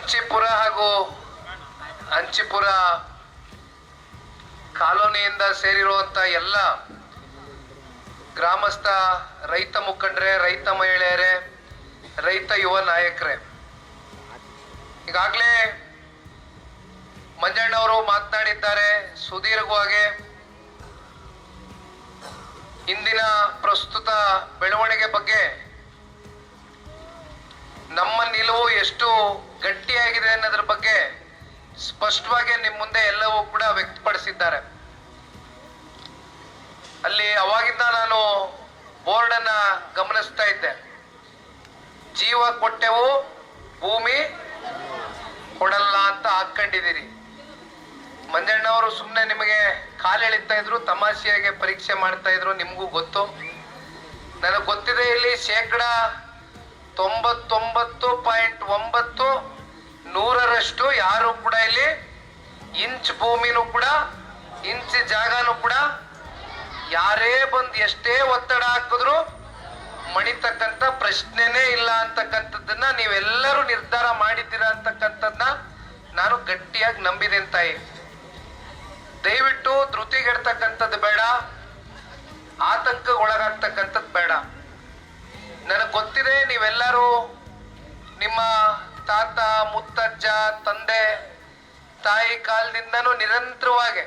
ಅಂಚಿಪುರ ಹಾಗೂ ಅಂಚಿಪುರ ಕಾಲೋನಿಯಿಂದ ಸೇರಿರುವಂತ ಎಲ್ಲ ಗ್ರಾಮಸ್ಥ ರೈತ ಮುಖಂಡರೇ, ರೈತ ಮಹಿಳೆಯರೇ, ರೈತ ಯುವ ನಾಯಕರೇ, ಈಗಾಗಲೇ ಮಂಜಣ್ಣವರು ಮಾತನಾಡಿದ್ದಾರೆ ಸುದೀರ್ಘವಾಗಿ. ಇಂದಿನ ಪ್ರಸ್ತುತ ಬೆಳವಣಿಗೆ ಬಗ್ಗೆ ನಮ್ಮ ನಿಲುವು ಎಷ್ಟು ಗಟ್ಟಿಯಾಗಿದೆ ಅನ್ನೋದ್ರ ಬಗ್ಗೆ ಸ್ಪಷ್ಟವಾಗಿ ನಿಮ್ಮ ಮುಂದೆ ಎಲ್ಲವೂ ಕೂಡ ವ್ಯಕ್ತಪಡಿಸಿದ್ದಾರೆ. ಅಲ್ಲಿ ಅವಾಗಿಂದ ನಾನು ಬೋರ್ಡ್ ಅನ್ನ ಗಮನಿಸ್ತಾ ಇದ್ದೆ. ಜೀವ ಕೊಟ್ಟೆವು, ಭೂಮಿ ಕೊಡಲ್ಲ ಅಂತ ಹಾಕೊಂಡಿದ್ದೀರಿ. ಮಂಜಣ್ಣವರು ಸುಮ್ಮನೆ ನಿಮಗೆ ಕಾಲೆಳಿತಾ ಇದ್ರು, ತಮಾಷೆಯಾಗಿ ಪರೀಕ್ಷೆ ಮಾಡ್ತಾ ಇದ್ರು. ನಿಮಗೂ ಗೊತ್ತು, ನನಗೆ ಗೊತ್ತಿದೆ. ಇಲ್ಲಿ 99.9% ಯಾರು ಕೂಡ ಇಲ್ಲಿ ಇಂಚ್ ಭೂಮಿನೂ ಕೂಡ, ಇಂಚ್ ಜಾಗನೂ ಕೂಡ ಯಾರೇ ಬಂದು ಎಷ್ಟೇ ಒತ್ತಡ ಹಾಕಿದ್ರು ಮಣಿತಕ್ಕಂಥ ಪ್ರಶ್ನೆನೇ ಇಲ್ಲ ಅಂತಕ್ಕಂಥದ್ದನ್ನ ನೀವೆಲ್ಲರೂ ನಿರ್ಧಾರ ಮಾಡಿದ್ದೀರಾ ಅಂತಕ್ಕಂಥದ್ದನ್ನ ನಾನು ಗಟ್ಟಿಯಾಗಿ ನಂಬಿದ್ದೇನೆ ತಾಯಿ. ದಯವಿಟ್ಟು ಧೃತಿಗೆಡ್ತಕ್ಕಂಥದ್ದು ಬೇಡ, ಆತಂಕಕ್ಕೆ ಒಳಗಾಗ್ತಕ್ಕಂಥದ್ದು ಬೇಡ. ನನಗೆ ಗೊತ್ತಿದೆ ನೀವೆಲ್ಲರೂ ನಿಮ್ಮ ತಾತ, ಮುತ್ತಜ್ಜ, ತಂದೆ, ತಾಯಿ ಕಾಲದಿಂದನೂ ನಿರಂತರವಾಗಿ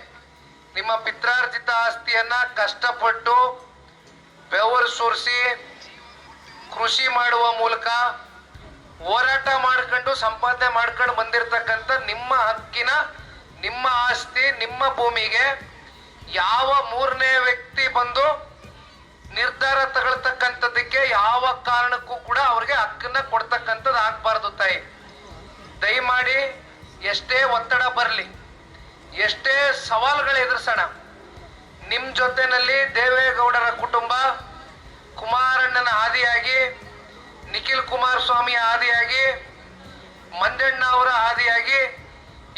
ನಿಮ್ಮ ಪಿತ್ರಾರ್ಜಿತ ಆಸ್ತಿಯನ್ನ ಕಷ್ಟಪಟ್ಟು ಬೆವರು ಸುರಿಸಿ ಕೃಷಿ ಮಾಡುವ ಮೂಲಕ ಹೋರಾಟ ಮಾಡ್ಕೊಂಡು ಸಂಪಾದನೆ ಮಾಡ್ಕೊಂಡು ಬಂದಿರತಕ್ಕಂಥ ನಿಮ್ಮ ಹಕ್ಕಿನ, ನಿಮ್ಮ ಆಸ್ತಿ, ನಿಮ್ಮ ಭೂಮಿಗೆ ಯಾವ ಮೂರನೇ ವ್ಯಕ್ತಿ ಬಂದು ನಿರ್ಧಾರ ತಗೊಳ್ತಕ್ಕಂಥದ್ದಕ್ಕೆ ಯಾವ ಕಾರಣಕ್ಕೂ ಕೂಡ ಅವ್ರಿಗೆ ಹಕ್ಕನ್ನ ಕೊಡ್ತಕ್ಕಂಥದ್ದು ಆಗ್ಬಾರ್ದು ತಾಯಿ. ದಯಮಾಡಿ ಎಷ್ಟೇ ಒತ್ತಡ ಬರಲಿ, ಎಷ್ಟೇ ಸವಾಲುಗಳು ಎದುರಿಸೋಣ, ನಿಮ್ಮ ಜೊತೆನಲ್ಲಿ ದೇವೇಗೌಡರ ಕುಟುಂಬ, ಕುಮಾರಣ್ಣನ ಆದಿಯಾಗಿ, ನಿಖಿಲ್ ಕುಮಾರಸ್ವಾಮಿಯ ಆದಿಯಾಗಿ, ಮಂಜಣ್ಣ ಅವರ ಆದಿಯಾಗಿ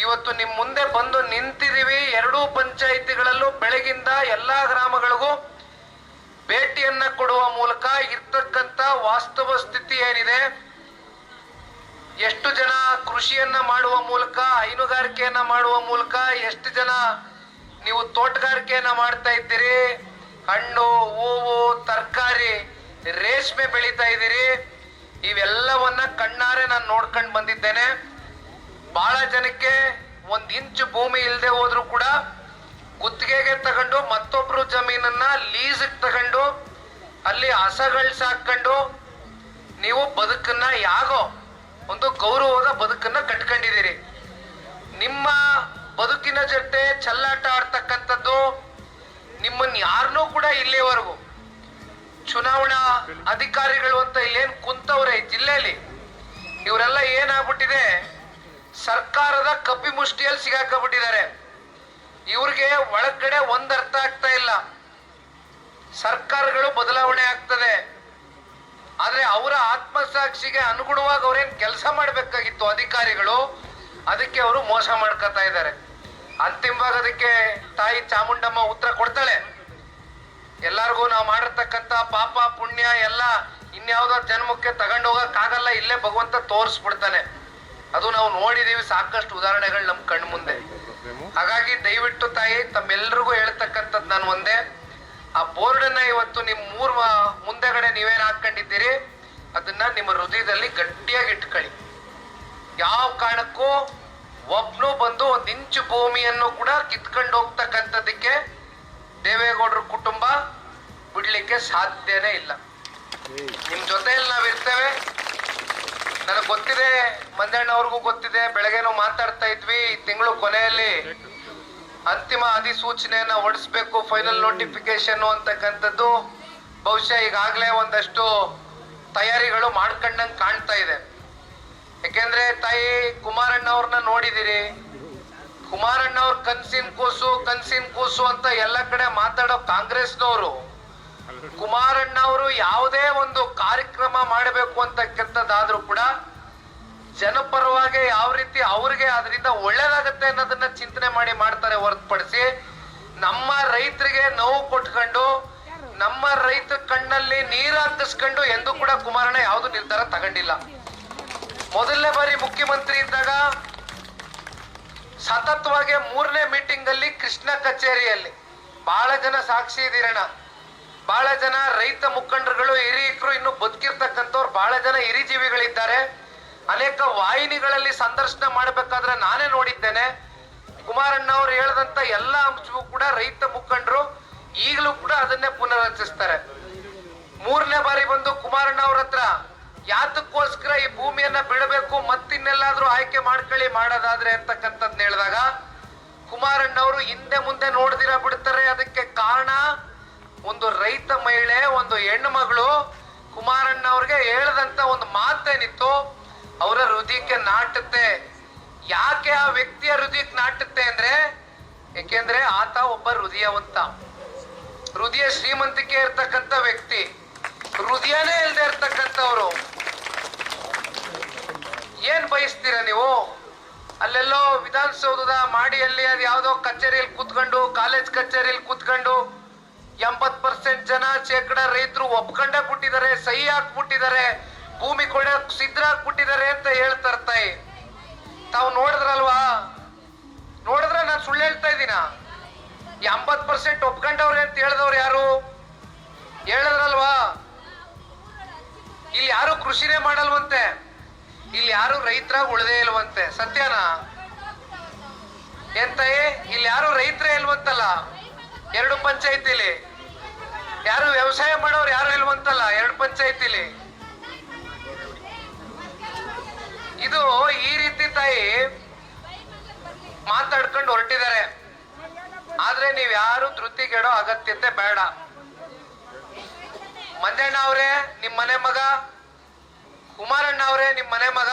ಇವತ್ತು ನಿಮ್ಮ ಮುಂದೆ ಬಂದು ನಿಂತಿದ್ದೀವಿ. ಎರಡೂ ಪಂಚಾಯಿತಿಗಳಲ್ಲೂ ಬೆಳಗಿಂದ ಎಲ್ಲಾ ಗ್ರಾಮಗಳಿಗೂ ಭೇಟಿಯನ್ನ ಕೊಡುವ ಮೂಲಕ ಇರ್ತಕ್ಕಂಥ ವಾಸ್ತವ ಸ್ಥಿತಿ ಏನಿದೆ, ಎಷ್ಟು ಜನ ಕೃಷಿಯನ್ನ ಮಾಡುವ ಮೂಲಕ, ಹೈನುಗಾರಿಕೆಯನ್ನ ಮಾಡುವ ಮೂಲಕ, ಎಷ್ಟು ಜನ ನೀವು ತೋಟಗಾರಿಕೆಯನ್ನ ಮಾಡ್ತಾ ಇದ್ದೀರಿ, ಹಣ್ಣು, ಹೂವು, ತರಕಾರಿ, ರೇಷ್ಮೆ ಬೆಳೀತಾ ಇದ್ದೀರಿ, ಇವೆಲ್ಲವನ್ನ ಕಣ್ಣಾರೆ ನಾನು ನೋಡ್ಕೊಂಡು ಬಂದಿದ್ದೇನೆ. ಬಹಳ ಜನಕ್ಕೆ 1 ಇಂಚು ಭೂಮಿ ಇಲ್ಲದೆ ಹೋದ್ರು ಕೂಡ ಗುತ್ತಿಗೆಗೆ ತಗೊಂಡು ಮತ್ತೊಬ್ರು ಜಮೀನನ್ನ ಲೀಸ್ಗೆ ತಗೊಂಡು ಅಲ್ಲಿ ಹಸಗಳು ಸಾಕೊಂಡು ನೀವು ಬದುಕನ್ನ ಯಾಗೋ ಒಂದು ಗೌರವದ ಬದುಕನ್ನ ಕಟ್ಕೊಂಡಿದ್ದೀರಿ. ನಿಮ್ಮ ಬದುಕಿನ ಜೊತೆ ಚೆಲ್ಲಾಟ ಆಡ್ತಕ್ಕಂಥದ್ದು ನಿಮ್ಮನ್ನ ಯಾರನ್ನೂ ಕೂಡ ಇಲ್ಲಿವರೆಗೂ ಚುನಾವಣಾ ಅಧಿಕಾರಿಗಳು ಅಂತ ಇಲ್ಲೇನ್ ಕುಂತವ್ರೆ ಜಿಲ್ಲೆಯಲ್ಲಿ, ಇವರೆಲ್ಲ ಏನಾಗ್ಬಿಟ್ಟಿದೆ, ಸರ್ಕಾರದ ಕಪ್ಪಿ ಮುಷ್ಟಿಯಲ್ಲಿ ಸಿಗಾಕಬಿಟ್ಟಿದ್ದಾರೆ. ಇವ್ರಿಗೆ ಒಳಗಡೆ ಒಂದ್ ಅರ್ಥ ಆಗ್ತಾ ಇಲ್ಲ. ಸರ್ಕಾರಗಳು ಬದಲಾವಣೆ ಆಗ್ತದೆ, ಆದ್ರೆ ಅವರ ಆತ್ಮಸಾಕ್ಷಿಗೆ ಅನುಗುಣವಾಗಿ ಅವ್ರೇನ್ ಕೆಲಸ ಮಾಡ್ಬೇಕಾಗಿತ್ತು ಅಧಿಕಾರಿಗಳು, ಅದಕ್ಕೆ ಅವರು ಮೋಸ ಮಾಡ್ಕೊತಾ ಇದ್ದಾರೆ. ಅಂತಿಮವಾಗಿ ಅದಕ್ಕೆ ತಾಯಿ ಚಾಮುಂಡಮ್ಮ ಉತ್ತರ ಕೊಡ್ತಾಳೆ. ಎಲ್ಲಾರ್ಗೂ ನಾವು ಮಾಡಿರ್ತಕ್ಕಂಥ ಪಾಪ ಪುಣ್ಯ ಎಲ್ಲ ಇನ್ಯಾವುದೋ ಜನ್ಮಕ್ಕೆ ತಗೊಂಡೋಗಕ್ಕಾಗಲ್ಲ, ಇಲ್ಲೇ ಭಗವಂತ ತೋರಿಸ್ಬಿಡ್ತಾನೆ. ಅದು ನಾವು ನೋಡಿದೀವಿ ಸಾಕಷ್ಟು ಉದಾಹರಣೆಗಳು ನಮ್ಮ ಕಣ್ಣು ಮುಂದೆ. ಹಾಗಾಗಿ ದಯವಿಟ್ಟು ತಾಯಿ ತಮ್ಮೆಲ್ರಿಗೂ ಹೇಳ್ತಕ್ಕಂಥದ್ದು ನಾನು ಒಂದೇ, ಆ ಬೋರ್ಡನ್ನ ಇವತ್ತು ನಿಮ್ಮ ಮುಂದೆಗಡೆ ನೀವೇನು ಹಾಕೊಂಡಿದ್ದೀರಿ ಅದನ್ನ ನಿಮ್ಮ ಹೃದಯದಲ್ಲಿ ಗಟ್ಟಿಯಾಗಿ ಇಟ್ಕೊಳ್ಳಿ. ಯಾವ ಕಾರಣಕ್ಕೂ ಒಬ್ನು ಬಂದು 1 ಇಂಚು ಭೂಮಿಯನ್ನು ಕೂಡ ಕಿತ್ಕೊಂಡು ಹೋಗ್ತಕ್ಕಂಥದ್ದಕ್ಕೆ ದೇವೇಗೌಡರ ಕುಟುಂಬ ಬಿಡ್ಲಿಕ್ಕೆ ಸಾಧ್ಯನೇ ಇಲ್ಲ. ನಿಮ್ ಜೊತೆಯಲ್ಲಿ ನಾವಿರ್ತೇವೆ. ನನಗೆ ಗೊತ್ತಿದೆ, ಮಂಜಣ್ಣ ಅವ್ರಿಗೂ ಗೊತ್ತಿದೆ, ಬೆಳಗ್ಗೆನೂ ಮಾತಾಡ್ತಾ ಇದ್ವಿ. ಈ ತಿಂಗಳು ಕೊನೆಯಲ್ಲಿ ಅಂತಿಮ ಅಧಿಸೂಚನೆಯನ್ನ ಹೊರಡಿಸ್ಬೇಕು, ಫೈನಲ್ ನೋಟಿಫಿಕೇಶನ್ ಅಂತಕ್ಕಂಥದ್ದು ಬಹುಶಃ ಈಗಾಗಲೇ ಒಂದಷ್ಟು ತಯಾರಿಗಳು ಮಾಡ್ಕೊಂಡಂಗೆ ಕಾಣ್ತಾ ಇದೆ. ಯಾಕೆಂದ್ರೆ ತಾಯಿ ಕುಮಾರಣ್ಣ ಅವ್ರನ್ನ ನೋಡಿದಿರಿ. ಕುಮಾರಣ್ಣ ಅವ್ರ ಕನ್ಸಿನ ಕೂಸು ಅಂತ ಎಲ್ಲ ಕಡೆ ಮಾತಾಡೋ ಕಾಂಗ್ರೆಸ್ನವರು ಕುಮಾರಣ್ಣ ಅವರು ಯಾವುದೇ ಒಂದು ಕಾರ್ಯಕ್ರಮ ಮಾಡಬೇಕು ಅಂತಕ್ಕಂಥದ್ದಾದ್ರೂ ಕೂಡ ಜನಪರವಾಗಿ ಯಾವ ರೀತಿ ಅವ್ರಿಗೆ ಅದರಿಂದ ಒಳ್ಳೇದಾಗತ್ತೆ ಅನ್ನೋದನ್ನ ಚಿಂತನೆ ಮಾಡಿ ಮಾಡ್ತಾರೆ ಹೊರತುಪಡಿಸಿ ನಮ್ಮ ರೈತರಿಗೆ ನೋವು ಕೊಟ್ಕೊಂಡು ನಮ್ಮ ರೈತ ಕಣ್ಣಲ್ಲಿ ನೀರು ಹಾಕಿಸ್ಕೊಂಡು ಎಂದೂ ಕೂಡ ಕುಮಾರಣ್ಣ ಯಾವುದು ನಿರ್ಧಾರ ತಗೊಂಡಿಲ್ಲ. ಮೊದಲನೇ ಬಾರಿ ಮುಖ್ಯಮಂತ್ರಿ ಇದ್ದಾಗ ಸತತವಾಗಿ 3ನೇ ಮೀಟಿಂಗ್ ಅಲ್ಲಿ ಕೃಷ್ಣ ಕಚೇರಿಯಲ್ಲಿ ಬಹಳ ಜನ ಸಾಕ್ಷಿ ಇದ್ದೀರಣ್ಣ. ಬಹಳ ಜನ ರೈತ ಮುಖಂಡರುಗಳು, ಹಿರಿಯಕರು, ಇನ್ನು ಬದುಕಿರ್ತಕ್ಕಂಥವ್ರು ಬಹಳ ಜನ ಹಿರಿಜೀವಿಗಳಿದ್ದಾರೆ. ಅನೇಕ ವಾಹಿನಿಗಳಲ್ಲಿ ಸಂದರ್ಶನ ಮಾಡಬೇಕಾದ್ರೆ ನಾನೇ ನೋಡಿದ್ದೇನೆ. ಕುಮಾರಣ್ಣ ಅವರು ಹೇಳದಂತ ಎಲ್ಲ ಅಂಶವೂ ಕೂಡ ರೈತ ಮುಖಂಡರು ಈಗಲೂ ಕೂಡ ಅದನ್ನೇ ಪುನರ್ರಚಿಸ್ತಾರೆ. 3ನೇ ಬಾರಿ ಬಂದು ಕುಮಾರಣ್ಣ ಅವ್ರ ಹತ್ರ ಯಾತಕ್ಕೋಸ್ಕರ ಈ ಭೂಮಿಯನ್ನ ಬಿಡಬೇಕು, ಮತ್ತಿನ್ನೆಲ್ಲಾದ್ರೂ ಆಯ್ಕೆ ಮಾಡ್ಕೊಳ್ಳಿ ಮಾಡೋದಾದ್ರೆ ಅಂತಕ್ಕಂಥದ್ನ ಹೇಳಿದಾಗ ಕುಮಾರಣ್ಣ ಅವರು ಹಿಂದೆ ಮುಂದೆ ನೋಡ್ದಿರ ಬಿಡ್ತಾರೆ. ಅದಕ್ಕೆ ಕಾರಣ ಒಂದು ರೈತ ಮಹಿಳೆ, ಒಂದು ಹೆಣ್ಣು ಮಗಳು ಕುಮಾರಣ್ಣ ಅವ್ರಿಗೆ ಹೇಳದಂತ ಒಂದು ಮಾತೇನಿತ್ತು, ಅವರ ಹೃದಯಕ್ಕೆ ನಾಟುತ್ತೆ. ಯಾಕೆ ಆ ವ್ಯಕ್ತಿಯ ಹೃದಯಕ್ಕೆ ನಾಟುತ್ತೆ ಅಂದ್ರೆ, ಯಾಕೆಂದ್ರೆ ಆತ ಒಬ್ಬ ಹೃದಯವಂತ, ಹೃದಯ ಶ್ರೀಮಂತಿಕೆ ಇರ್ತಕ್ಕಂಥ ವ್ಯಕ್ತಿ, ಹೃದಯನೇ ಇಲ್ಲದೆ ಇರ್ತಕ್ಕಂಥವ್ರು. ಏನ್ ಬಯಸ್ತೀರ ನೀವು? ಅಲ್ಲೆಲ್ಲೋ ವಿಧಾನಸೌಧದ ಮಾಡಿಯಲ್ಲಿ ಅದು ಯಾವ್ದೋ ಕಚೇರಿಯಲ್ಲಿ ಕೂತ್ಕೊಂಡು, ಕಾಲೇಜ್ ಕಚೇರಿಯಲ್ಲಿ ಕೂತ್ಕೊಂಡು 80% ಜನ ಶೇಕಡ ರೈತರು ಒಪ್ಕೊಂಡೇ ಬಿಟ್ಟಿದ್ದಾರೆ, ಸಹಿ ಹಾಕ್ಬಿಟ್ಟಿದ್ದಾರೆ, ಭೂಮಿ ಕೊಡಕ್ ಸಿದ್ಧರಾಗ್ಬಿಟ್ಟಿದ್ದಾರೆ ಅಂತ ಹೇಳ್ತಾ ಇರ್ತಾಯಿ. ತಾವು ನೋಡಿದ್ರಲ್ವಾ? ನೋಡಿದ್ರೆ ನಾನು ಸುಳ್ಳು ಹೇಳ್ತಾ ಇದ್ದೀನ? 80% ಒಪ್ಕೊಂಡವ್ರೆ ಅಂತ ಹೇಳಿದವ್ರು ಯಾರು? ಹೇಳಿದ್ರಲ್ವಾ? ಇಲ್ಲಿ ಯಾರು ಕೃಷಿನೇ ಮಾಡಲ್ವಂತೆ, ಇಲ್ಲಿ ಯಾರು ರೈತರಾಗ ಉಳ್ದೇ ಇಲ್ವಂತೆ. ಸತ್ಯನಾ? ಎಂತಾಯಿ ಇಲ್ಲಿ ಯಾರು ರೈತರೇ ಇಲ್ವಂತಲ್ಲ 2 ಪಂಚಾಯತಿಲಿ, ಯಾರು ವ್ಯವಸಾಯ ಮಾಡೋರು ಯಾರು ಇಲ್ವಂತಲ್ಲ 2 ಪಂಚಾಯತಿಲಿ. ಇದು ಈ ರೀತಿ ತಾಯಿ ಮಾತಾಡ್ಕೊಂಡು ಹೊರಟಿದ್ದಾರೆ. ಆದ್ರೆ ನೀವ್ ಯಾರು ಧೃತಿಗೆಡೋ ಅಗತ್ಯತೆ ಬೇಡ. ಮಂಜಣ್ಣ ಅವರೇ ನಿಮ್ ಮನೆ ಮಗ, ಕುಮಾರಣ್ಣ ಅವರೇ ನಿಮ್ ಮನೆ ಮಗ,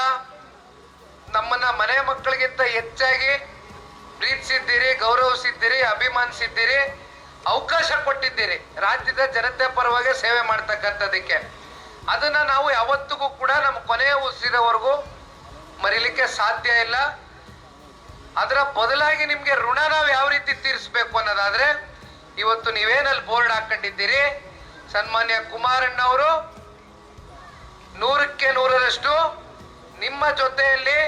ನಮ್ಮನ್ನ ಮನೆ ಮಕ್ಕಳಿಗಿಂತ ಹೆಚ್ಚಾಗಿ ಪ್ರೀತಿಸಿದ್ದೀರಿ, ಗೌರವಿಸಿದ್ದೀರಿ, ಅಭಿಮಾನಿಸಿದ್ದೀರಿ, ಅವಕಾಶ ಕೊಟ್ಟಿದ್ದೀರಿ ರಾಜ್ಯದ ಜನತೆ ಪರವಾಗಿ ಸೇವೆ ಮಾಡ್ತಕ್ಕಂಥದಕ್ಕೆ. ಅದನ್ನ ನಾವು ಯಾವತ್ತಿಗೂ ಕೂಡ ನಮ್ಮ ಕೊನೆಯ ಉಸಿರವರೆಗೂ ಮರಿಲಿಕ್ಕೆ ಸಾಧ್ಯ ಇಲ್ಲ. ಅದರ ಬದಲಾಗಿ ನಿಮ್ಗೆ ಋಣ ನಾವು ಯಾವ ರೀತಿ ತೀರಿಸಬೇಕು ಅನ್ನೋದಾದ್ರೆ, ಇವತ್ತು ನೀವೇನಲ್ಲಿ ಬೋರ್ಡ್ ಹಾಕೊಂಡಿದ್ದೀರಿ, ಸನ್ಮಾನ್ಯ ಕುಮಾರಣ್ಣ ಅವರು 100ಕ್ಕೆ 100ರಷ್ಟು ನಿಮ್ಮ ಜೊತೆಯಲ್ಲಿ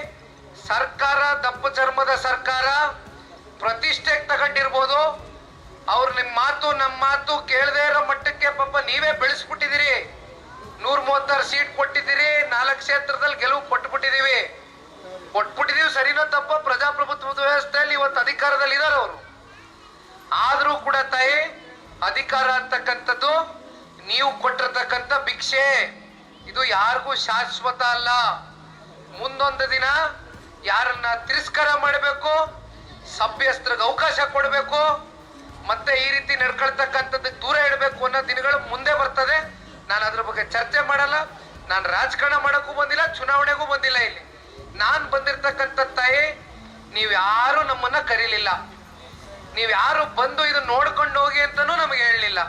ಸರ್ಕಾರ, ದಪ್ಪ ಚರ್ಮದ ಸರ್ಕಾರ ಪ್ರತಿಷ್ಠೆಗೆ ತಗೊಂಡಿರ್ಬೋದು. ಅವ್ರು ನಿಮ್ಮ ಮಾತು ನಮ್ಮ ಮಾತು ಕೇಳದೇ ಇರೋ ಮಟ್ಟಕ್ಕೆ ಪಾಪ ನೀವೇ ಬೆಳೆಸ್ಬಿಟ್ಟಿದ್ದೀರಿ. 136 ಸೀಟ್ ಕೊಟ್ಟಿದ್ದೀರಿ, 4 ಕ್ಷೇತ್ರದಲ್ಲಿ ಗೆಲುವು ಕೊಟ್ಬಿಟ್ಟಿದೀವಿ. ಸರಿನೋ ತಪ್ಪ? ಪ್ರಜಾಪ್ರಭುತ್ವದ ವ್ಯವಸ್ಥೆಯಲ್ಲಿ ಇವತ್ತು ಅಧಿಕಾರದಲ್ಲಿ ಇದ್ದಾರೆ ಅವರು. ಆದ್ರೂ ಕೂಡ ತಾಯಿ, ಅಧಿಕಾರ ಅಂತಕ್ಕಂಥದ್ದು ನೀವು ಕೊಟ್ಟಿರ್ತಕ್ಕಂಥ ಭಿಕ್ಷೆ, ಇದು ಯಾರಿಗೂ ಶಾಶ್ವತ ಅಲ್ಲ. ಮುಂದೊಂದು ದಿನ ಯಾರನ್ನ ತಿರಸ್ಕಾರ ಮಾಡಬೇಕು, ಸಭ್ಯಸ್ತ್ರಿಗೆ ಅವಕಾಶ ಕೊಡಬೇಕು, ಮತ್ತೆ ಈ ರೀತಿ ನಡ್ಕೊಳ್ತಕ್ಕಂಥದ್ದಕ್ಕೆ ದೂರ ಇಡಬೇಕು ಅನ್ನೋ ದಿನಗಳು ಮುಂದೆ ಬರ್ತದೆ. ನಾನು ಅದ್ರ ಬಗ್ಗೆ ಚರ್ಚೆ ಮಾಡಲ್ಲ. ನಾನು ರಾಜಕಾರಣ ಮಾಡಕ್ಕೂ ಬಂದಿಲ್ಲ, ಚುನಾವಣೆಗೂ ಬಂದಿಲ್ಲ. ಇಲ್ಲಿ ನಾನು ಬಂದಿರ್ತಕ್ಕಂಥ ತಾಯಿ, ನೀವ್ ಯಾರು ನಮ್ಮನ್ನ ಕರೀಲಿಲ್ಲ, ನೀವ್ ಯಾರು ಬಂದು ಇದು ನೋಡ್ಕೊಂಡು ಹೋಗಿ ಅಂತಾನೂ ನಮಗೆ ಹೇಳಲಿಲ್ಲ.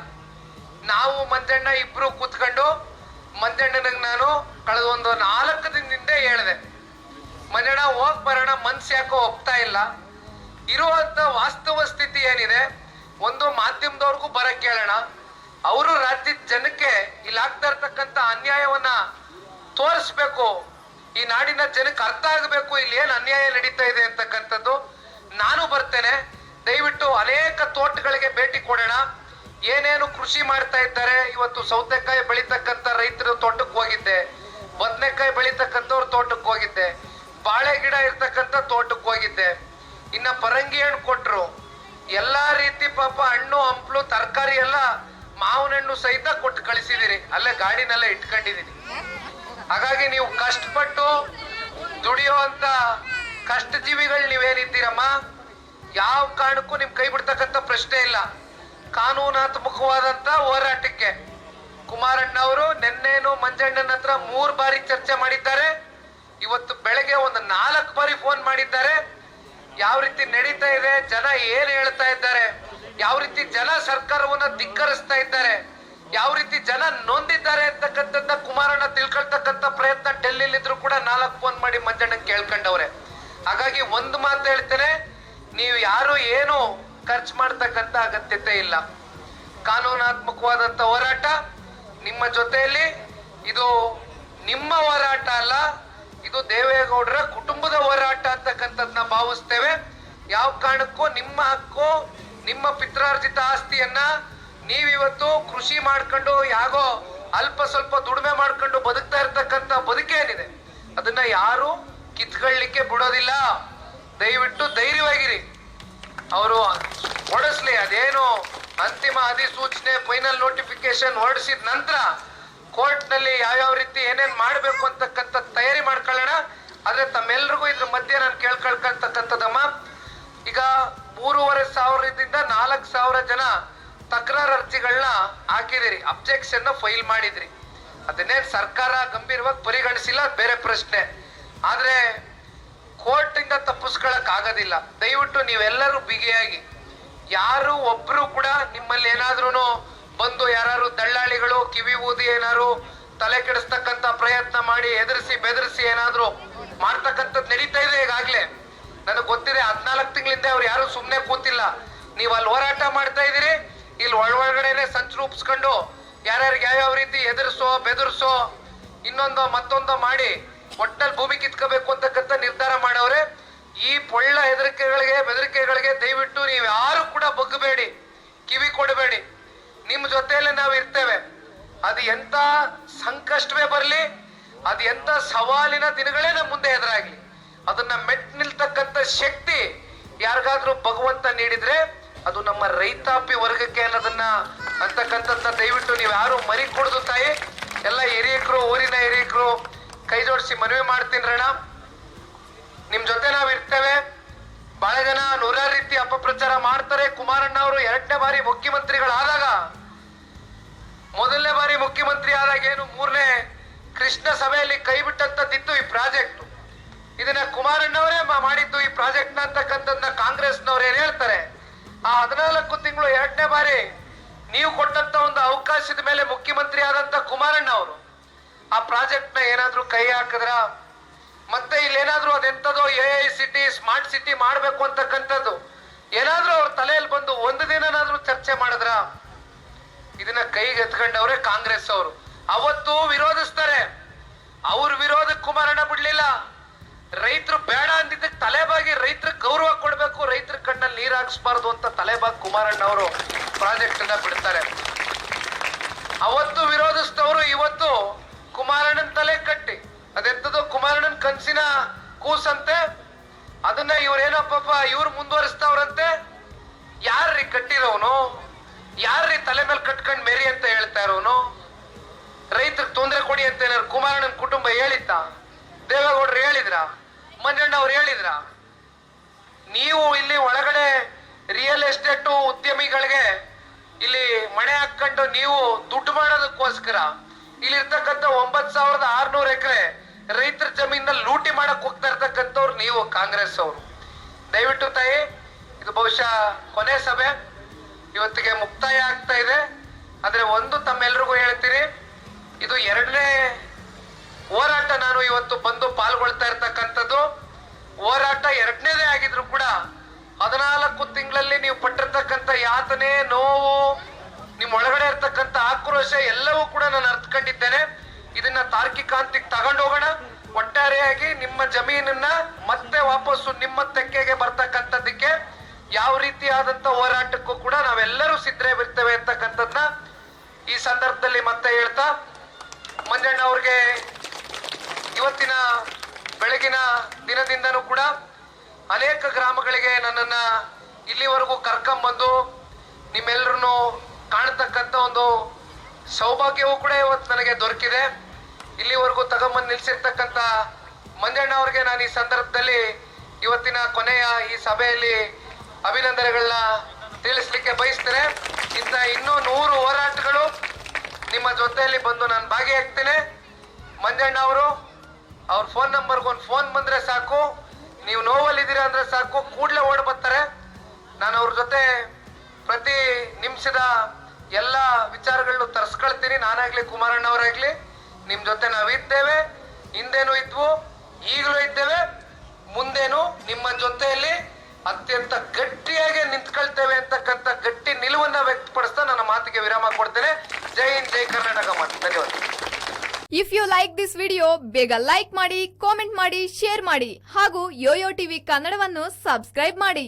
ನಾವು ಮಂಜಣ್ಣ ಇಬ್ರು ಕೂತ್ಕೊಂಡು, ಮಂಜಣ್ಣನಿಗೆ ನಾನು ಕಳೆದ ಒಂದು 4 ದಿನದಿಂದ ಹೇಳಿದೆ, ಮಂಜಣ್ಣ ಹೋಗ್ ಬರೋಣ, ಮನ್ಸು ಯಾಕೋ ಒಪ್ತಾ ಇಲ್ಲ. ಇರುವಂತ ವಾಸ್ತವ ಸ್ಥಿತಿ ಏನಿದೆ, ಒಂದು ಮಾಧ್ಯಮದವ್ರಿಗೂ ಬರಕ್ ಕೇಳೋಣ, ಅವರು ರಾಜ್ಯದ ಜನಕ್ಕೆ ಇಲ್ಲಿ ಆಗ್ತಾ ಇರ್ತಕ್ಕಂಥ ಅನ್ಯಾಯವನ್ನ ತೋರಿಸ್ಬೇಕು, ಈ ನಾಡಿನ ಜನಕ್ಕೆ ಅರ್ಥ ಆಗಬೇಕು ಇಲ್ಲಿ ಏನ್ ಅನ್ಯಾಯ ನಡೀತಾ ಇದೆ ಅಂತಕ್ಕಂಥದ್ದು. ನಾನು ಬರ್ತೇನೆ, ದಯವಿಟ್ಟು ಅನೇಕ ತೋಟಗಳಿಗೆ ಭೇಟಿ ಕೊಡೋಣ. ಏನೇನು ಕೃಷಿ ಮಾಡ್ತಾ ಇದ್ದಾರೆ, ಇವತ್ತು ಸೌತೆಕಾಯಿ ಬೆಳೀತಕ್ಕಂಥ ರೈತರ ತೋಟಕ್ಕೆ ಹೋಗಿದ್ದೆ, ಬದನೆಕಾಯಿ ಬೆಳೀತಕ್ಕಂಥವ್ರ ತೋಟಕ್ಕೆ ಹೋಗಿದ್ದೆ, ಬಾಳೆ ಗಿಡ ಇರ್ತಕ್ಕಂಥ ತೋಟಕ್ಕೆ ಹೋಗಿದ್ದೆ, ಇನ್ನ ಪರಂಗಿ ಹಣ್ಣು ಕೊಟ್ರು, ಎಲ್ಲಾ ರೀತಿ ಪಾಪ ಹಣ್ಣು ಹಂಪ್ಲು ತರಕಾರಿ ಎಲ್ಲ, ಮಾವಿನ ಹಣ್ಣು ಸಹಿತ ಕೊಟ್ಟು ಕಳಿಸಿದಿರಿ, ಅಲ್ಲೇ ಗಾಡಿನೆಲ್ಲ ಇಟ್ಕೊಂಡಿದೀನಿ. ಹಾಗಾಗಿ ನೀವು ಕಷ್ಟಪಟ್ಟು ದುಡಿಯುವಂತ ಕಷ್ಟ ಜೀವಿಗಳು ನೀವೇನಿದ್ದೀರಮ್ಮ, ಯಾವ ಕಾರಣಕ್ಕೂ ನಿಮ್ ಕೈ ಬಿಡ್ತಕ್ಕಂಥ ಪ್ರಶ್ನೆ ಇಲ್ಲ. ಕಾನೂನಾತ್ಮಕವಾದಂತ ಹೋರಾಟಕ್ಕೆ ಕುಮಾರಣ್ಣ ಅವರು ನಿನ್ನೇನು ಮಂಜಣ್ಣನ ಹತ್ರ 3 ಬಾರಿ ಚರ್ಚೆ ಮಾಡಿದ್ದಾರೆ. ಇವತ್ತು ಬೆಳಗ್ಗೆ ಒಂದು 4 ಬಾರಿ ಫೋನ್ ಮಾಡಿದ್ದಾರೆ. ಯಾವ ರೀತಿ ನಡೀತಾ ಇದೆ, ಜನ ಏನ್ ಹೇಳ್ತಾ ಇದ್ದಾರೆ, ಯಾವ ರೀತಿ ಜನ ಸರ್ಕಾರವನ್ನ ಧಿಕ್ಕರಿಸ್ತಾ ಇದ್ದಾರೆ, ಯಾವ ರೀತಿ ಜನ ನೊಂದಿದ್ದಾರೆ ಅಂತಕ್ಕಂಥದ್ದ ಕುಮಾರಣ್ಣ ತಿಳ್ಕೊಳ್ತಕ್ಕಂಥ ಪ್ರಯತ್ನ ಡೆಲ್ಲಿಲಿದ್ರು ಕೂಡ 4 ಫೋನ್ ಮಾಡಿ ಮಂಜಣ್ಣನ್ ಕೇಳ್ಕೊಂಡವ್ರೆ. ಹಾಗಾಗಿ ಒಂದು ಮಾತು ಹೇಳ್ತೇನೆ, ನೀವು ಯಾರು ಏನು ಖರ್ಚು ಮಾಡ್ತಕ್ಕಂಥ ಅಗತ್ಯತೆ ಇಲ್ಲ. ಕಾನೂನಾತ್ಮಕವಾದಂತ ಹೋರಾಟ ನಿಮ್ಮ ಜೊತೆಯಲ್ಲಿ, ಇದು ನಿಮ್ಮ ಹೋರಾಟ ಅಲ್ಲ, ಇದು ದೇವೇಗೌಡರ ಕುಟುಂಬದ ಹೋರಾಟ ಅಂತಕ್ಕಂಥದ್ನ ಭಾವಿಸ್ತೇವೆ. ಯಾವ ಕಾರಣಕ್ಕೂ ನಿಮ್ಮ ಹಕ್ಕು, ನಿಮ್ಮ ಪಿತ್ರಾರ್ಜಿತ ಆಸ್ತಿಯನ್ನ ನೀವಿವತ್ತು ಕೃಷಿ ಮಾಡ್ಕೊಂಡು ಯಾಗೋ ಅಲ್ಪ ಸ್ವಲ್ಪ ದುಡಿಮೆ ಮಾಡ್ಕೊಂಡು ಬದುಕ್ತಾ ಇರ್ತಕ್ಕಂಥ ಬದುಕೇನಿದೆ ಅದನ್ನ ಯಾರು ಕಿತ್ಕೊಳ್ಳಿಕ್ಕೆ ಬಿಡೋದಿಲ್ಲ. ದಯವಿಟ್ಟು ಧೈರ್ಯವಾಗಿರಿ. ಅವರು ಹೊರಡಿಸ್ಲಿ, ಅದೇನು ಅಂತಿಮ ಅಧಿಸೂಚನೆ ಫೈನಲ್ ನೋಟಿಫಿಕೇಶನ್ ಹೊರಡಿಸಿದ ನಂತರ ಕೋರ್ಟ್ ನಲ್ಲಿ ಯಾವ್ಯಾವ ರೀತಿ ಏನೇನ್ ಮಾಡ್ಬೇಕು ಅಂತಕ್ಕಂಥ ತಯಾರಿ ಮಾಡ್ಕೊಳ್ಳೋಣ. ಆದ್ರೆ ತಮ್ಮೆಲ್ರಿಗೂ ಇದ್ರ ಮಧ್ಯೆ ನಾನು ಕೇಳ್ಕೊಳ್ತಕ್ಕಂಥದ್ದಮ್ಮ, ಈಗ 3,500ದಿಂದ 4,000 ಜನ ತಕರಾರು ಅರ್ಜಿಗಳನ್ನ ಹಾಕಿದಿರಿ, ಅಬ್ಜೆಕ್ಷನ್ ಫೈಲ್ ಮಾಡಿದ್ರಿ. ಅದನ್ನೇನ್ ಸರ್ಕಾರ ಗಂಭೀರವಾಗಿ ಪರಿಗಣಿಸಿಲ್ಲ, ಬೇರೆ ಪ್ರಶ್ನೆ. ಆದ್ರೆ ಕೋರ್ಟ್ ಇಂದ ತಪ್ಪಿಸ್ಕೊಳಕ್ ಆಗೋದಿಲ್ಲ. ದಯವಿಟ್ಟು ನೀವೆಲ್ಲರೂ ಬಿಗಿಯಾಗಿ, ಯಾರು ಒಬ್ರು ಕೂಡ ನಿಮ್ಮಲ್ಲಿ ಏನಾದ್ರೂ ಬಂದು ಯಾರು ದಳ್ಳಾಳಿಗಳು ಕಿವಿ ಊದಿ ಏನಾದ್ರು ತಲೆ ಕೆಡಿಸ್ತಕ್ಕಂಥ ಪ್ರಯತ್ನ ಮಾಡಿ ಎದುರಿಸಿ ಬೆದರಿಸಿ ಏನಾದ್ರು ಮಾಡ್ತಕ್ಕಂಥದ್ದು ನಡೀತಾ ಇದೆ ಈಗಾಗ್ಲೇ. ನನಗೆ ಗೊತ್ತಿದೆ, 14 ತಿಂಗಳಿಂದ ಅವ್ರು ಯಾರು ಸುಮ್ಮನೆ ಕೂತಿಲ್ಲ. ನೀವು ಅಲ್ಲಿ ಹೋರಾಟ ಮಾಡ್ತಾ ಇದೀರಿ, ಇಲ್ಲಿ ಒಳಗಡೆನೆ ಸಂಚು ರೂಪಿಸ್ಕೊಂಡು ಯಾರ್ಯಾರಿಗೆ ಯಾವ್ಯಾವ ರೀತಿ ಎದುರಿಸೋ ಬೆದರಿಸೋ ಇನ್ನೊಂದೋ ಮತ್ತೊಂದೋ ಮಾಡಿ ಒಟ್ಟಲ್ಲಿ ಭೂಮಿ ಕಿತ್ಕೋಬೇಕು ಅಂತಕ್ಕಂಥ ನಿರ್ಧಾರ ಮಾಡವ್ರೆ. ಈ ಪೊಳ್ಳ ಬೆದರಿಕೆಗಳಿಗೆ ದಯವಿಟ್ಟು ನೀವು ಯಾರು ಕೂಡ ಬಗ್ಗಬೇಡಿ, ಕಿವಿ ಕೊಡಬೇಡಿ. ನಿಮ್ಮ ಜೊತೆಯಲ್ಲೇ ನಾವು ಇರ್ತೇವೆ. ಅದು ಎಂತ ಸಂಕಷ್ಟವೇ ಬರಲಿ, ಅದು ಎಂತ ಸವಾಲಿನ ದಿನಗಳೇ ನಮ್ಮ ಮುಂದೆ ಎದುರಾಗ್ಲಿ, ಅದನ್ನ ಮೆಟ್ ನಿಲ್ತಕ್ಕಂಥ ಶಕ್ತಿ ಯಾರಿಗಾದ್ರೂ ಭಗವಂತ ನೀಡಿದ್ರೆ ಅದು ನಮ್ಮ ರೈತಾಪಿ ವರ್ಗಕ್ಕೆ ಅನ್ನೋದನ್ನ ಅಂತಕ್ಕಂಥದ್ದನ್ನ ದಯವಿಟ್ಟು ನೀವು ಯಾರು ಮರಿ ಕೊಡುದು ತಾಯಿ. ಎಲ್ಲ ಹಿರಿಯಕರು, ಊರಿನ ಹಿರಿಯಕರು ಕೈ ಜೋಡಿಸಿ ಮನವಿ ಮಾಡ್ತೀನ್ರಣ, ನಿಮ್ ಜೊತೆ ನಾವು ಇರ್ತೇವೆ. ಬಹಳ ಜನ ನೂರಾರು ರೀತಿ ಅಪಪ್ರಚಾರ ಮಾಡ್ತಾರೆ. ಕುಮಾರಣ್ಣ ಅವರು 2ನೇ ಬಾರಿ ಮುಖ್ಯಮಂತ್ರಿಗಳಾದಾಗ, ಮೊದಲನೇ ಬಾರಿ ಮುಖ್ಯಮಂತ್ರಿ ಆದಾಗ ಏನು 3ನೇ ಕೃಷ್ಣ ಸಭೆಯಲ್ಲಿ ಕೈ ಬಿಟ್ಟಂತದ್ದಿತ್ತು ಈ ಪ್ರಾಜೆಕ್ಟ್. ಇದನ್ನ ಕುಮಾರಣ್ಣವರೇ ಮಾಡಿದ್ದು ಈ ಪ್ರಾಜೆಕ್ಟ್ ನ ಅಂತಕ್ಕಂಥದ್ದನ್ನ ಕಾಂಗ್ರೆಸ್ನವ್ರು ಏನ್ ಹೇಳ್ತಾರೆ. ಆ 14 ತಿಂಗಳು 2ನೇ ಬಾರಿ ನೀವು ಕೊಟ್ಟಂತ ಒಂದು ಅವಕಾಶದ ಮೇಲೆ ಮುಖ್ಯಮಂತ್ರಿ ಆದಂತ ಕುಮಾರಣ್ಣ ಅವರು ಆ ಪ್ರಾಜೆಕ್ಟ್ ನ ಏನಾದ್ರೂ ಕೈ ಹಾಕಿದ್ರ, ಮತ್ತೆ ಇಲ್ಲೇನಾದ್ರೂ ಅದೆಂತದೋ AI ಸಿಟಿ ಸ್ಮಾರ್ಟ್ ಸಿಟಿ ಮಾಡ್ಬೇಕು ಅಂತಕ್ಕಂಥದ್ದು ಏನಾದ್ರೂ ಅವ್ರ ತಲೆಯಲ್ಲಿ ಬಂದು ಒಂದು ದಿನನಾದ್ರೂ ಚರ್ಚೆ ಮಾಡಿದ್ರ? ಇದನ್ನ ಕೈಗೆ ಎತ್ಕೊಂಡವ್ರೆ ಕಾಂಗ್ರೆಸ್ ಅವರು. ಅವತ್ತು ವಿರೋಧಿಸ್ತಾರೆ, ಅವ್ರ ವಿರೋಧಕ್ಕೆ ಕುಮಾರಣ್ಣ ಬಿಡ್ಲಿಲ್ಲ. ರೈತರು ಬೇಡ ಅಂದಿದ್ದಕ್ಕೆ ತಲೆಬಾಗಿ ರೈತರಿಗೆ ಗೌರವ ಕೊಡ್ಬೇಕು, ರೈತರ ಕಣ್ಣಲ್ಲಿ ನೀರ್ ಹಾಕ್ಸ್ಬಾರ್ದು ಅಂತ ತಲೆಬಾಗಿ ಕುಮಾರಣ್ಣ ಅವರು ಪ್ರಾಜೆಕ್ಟ್ ಅನ್ನ ಬಿಡ್ತಾರೆ. ಅವತ್ತು ವಿರೋಧಿಸಿದವರು ಇವತ್ತು ಕುಮಾರಣ್ಣನ ತಲೆ ಕಟ್ಟಿ ಅದೆಂತದೋ ಕುಮಾರಣ್ಣನ ಕನ್ಸಿನ ಕೂಸಂತೆ, ಅದನ್ನ ಇವ್ರೇನೋ ಪಾಪ ಇವ್ರು ಮುಂದುವರಿಸ್ತಾವ್ರಂತೆ. ಯಾರ್ರೀ ಕಟ್ಟಿರೋನು? ಯಾರ್ರೀ ತಲೆ ಮೇಲೆ ಕಟ್ಕೊಂಡ್ ಮೇರಿ ಅಂತ ಹೇಳ್ತಾ ಇರೋನು? ರೈತರಿಗೆ ತೊಂದರೆ ಕೊಡಿ ಅಂತ ಏನಾರು ಕುಮಾರಣ್ಣನ ಕುಟುಂಬ ಹೇಳಿದ್ದ? ದೇವೇಗೌಡರು ಹೇಳಿದ್ರ? ಮಂಜಣ್ಣ ಅವ್ರು ಹೇಳಿದ್ರ? ನೀವು ಇಲ್ಲಿ ಒಳಗಡೆ ರಿಯಲ್ ಎಸ್ಟೇಟ್ ಉದ್ಯಮಿಗಳಿಗೆ ಇಲ್ಲಿ ಮಣೆ ಹಾಕೊಂಡು ನೀವು ದುಡ್ಡು ಮಾಡೋದಕ್ಕೋಸ್ಕರ ಇಲ್ಲಿರ್ತಕ್ಕಂಥ 9,600 ಎಕರೆ ರೈತರ ಜಮೀನಲ್ಲಿ ಲೂಟಿ ಮಾಡಕ್ ಹೋಗ್ತಾ ಇರ್ತಕ್ಕಂಥವ್ರು ನೀವು ಕಾಂಗ್ರೆಸ್ ಅವರು. ದಯವಿಟ್ಟು ತಾಯಿ, ಇದು ಬಹುಶಃ ಕೊನೆ ಸಭೆ, ಇವತ್ತಿಗೆ ಮುಕ್ತಾಯ ಆಗ್ತಾ ಇದೆ. ಆದ್ರೆ ಒಂದು ತಮ್ಮೆಲ್ರಿಗೂ ಹೇಳ್ತೀನಿ, ಇದು 2ನೇ ಹೋರಾಟ ನಾನು ಇವತ್ತು ಬಂದು ಪಾಲ್ಗೊಳ್ತಾ ಇರ್ತಕ್ಕಂಥದ್ದು. ಹೋರಾಟ 2ನೇದೇ ಆಗಿದ್ರು ಕೂಡ 14 ತಿಂಗಳಲ್ಲಿ ನೀವು ಪಟ್ಟಿರ್ತಕ್ಕಂಥ ಯಾತನೆ, ನೋವು, ನಿಮ್ ಒಳಗಡೆ ಇರ್ತಕ್ಕಂಥ ಆಕ್ರೋಶ ಎಲ್ಲವೂ ಕೂಡ ನಾನು ಅರ್ಥಕೊಂಡಿದ್ದೇನೆ. ಇದನ್ನ ತಾರ್ಕಿಕ ಹಂತಕ್ಕೆ ತಗೊಂಡೋಗೋಣ. ಒಟ್ಟಾರೆಯಾಗಿ ನಿಮ್ಮ ಜಮೀನನ್ನ ಮತ್ತೆ ವಾಪಸ್ಸು ನಿಮ್ಮ ತೆಕ್ಕೆಗೆ ಬರ್ತಕ್ಕಂಥದ್ದಕ್ಕೆ ಯಾವ ರೀತಿಯಾದಂತ ಹೋರಾಟಕ್ಕೂ ಕೂಡ ನಾವೆಲ್ಲರೂ ಸಿದ್ಧವಿರ್ತೇವೆ ಅಂತಕ್ಕಂಥದ್ನ ಈ ಸಂದರ್ಭದಲ್ಲಿ ಮತ್ತೆ ಹೇಳ್ತಾ, ಮಂಜಣ್ಣ ಅವ್ರಿಗೆ ಇವತ್ತಿನ ಬೆಳಗಿನ ದಿನದಿಂದನೂ ಕೂಡ ಅನೇಕ ಗ್ರಾಮಗಳಿಗೆ ನನ್ನನ್ನ ಇಲ್ಲಿವರೆಗೂ ಕರ್ಕೊಂಬಂದು ನಿಮ್ಮೆಲ್ಲರನ್ನು ಕಾಣತಕ್ಕಂಥ ಒಂದು ಸೌಭಾಗ್ಯವೂ ಕೂಡ ಇವತ್ತು ನನಗೆ ದೊರಕಿದೆ. ಇಲ್ಲಿವರೆಗೂ ತಗೊಂಬಂದು ನಿಲ್ಸಿರ್ತಕ್ಕಂಥ ಮಂಜಣ್ಣ ಅವ್ರಿಗೆ ನಾನು ಈ ಸಂದರ್ಭದಲ್ಲಿ ಇವತ್ತಿನ ಕೊನೆಯ ಈ ಸಭೆಯಲ್ಲಿ ಅಭಿನಂದನೆಗಳನ್ನ ತಿಳಿಸ್ಲಿಕ್ಕೆ ಬಯಸ್ತೇನೆ. ಇಂಥ ಇನ್ನೂ 100 ಹೋರಾಟಗಳು ನಿಮ್ಮ ಜೊತೆಯಲ್ಲಿ ಬಂದು ನಾನು ಭಾಗಿಯಾಗ್ತೇನೆ. ಮಂಜಣ್ಣ ಅವರು ಅವ್ರ ಫೋನ್ ನಂಬರ್ಗೆ ಒಂದು ಫೋನ್ ಬಂದ್ರೆ ಸಾಕು, ನೀವು ನೋವಲ್ಲಿದ್ದೀರಾ ಅಂದ್ರೆ ಸಾಕು, ಕೂಡಲೇ ಓಡ್ ಬರ್ತಾರೆ. ನಾನು ಅವ್ರ ಜೊತೆ ಪ್ರತಿ ನಿಮಿಷದ ಎಲ್ಲ ವಿಚಾರಗಳನ್ನು ತರಿಸ್ಕೊಳ್ತೀನಿ. ನಾನಾಗ್ಲಿ ಕುಮಾರಣ್ಣ ಅವರಾಗ್ಲಿ ನಿಮ್ ಜೊತೆ ನಾವಿದ್ದೇವೆ, ಹಿಂದೇನು ಇದ್ವು, ಈಗಲೂ ಇದ್ದೇವೆ, ಮುಂದೇನು ನಿಮ್ಮ ಜೊತೆಯಲ್ಲಿ ಅತ್ಯಂತ ಗಟ್ಟಿಯಾಗಿ ನಿಂತ್ಕೊಳ್ತೇವೆ ಅಂತಕ್ಕಂಥ ಗಟ್ಟಿ ನಿಲುವನ್ನ ವ್ಯಕ್ತಪಡಿಸ್ತಾ ನನ್ನ ಮಾತಿಗೆ ವಿರಾಮ ಕೊಡ್ತೇನೆ. ಜೈ ಹಿಂದ್, ಜೈ ಕರ್ನಾಟಕ ಮಾತು. ಧನ್ಯವಾದ. If you like this video ಬೇಗ ಲೈಕ್ ಮಾಡಿ, ಕಾಮೆಂಟ್ ಮಾಡಿ, ಶೇರ್ ಮಾಡಿ ಹಾಗೂ ಯೋಯೋ ಟಿವಿ ಕನ್ನಡವನ್ನು ಸಬ್ಸ್ಕ್ರೈಬ್ ಮಾಡಿ.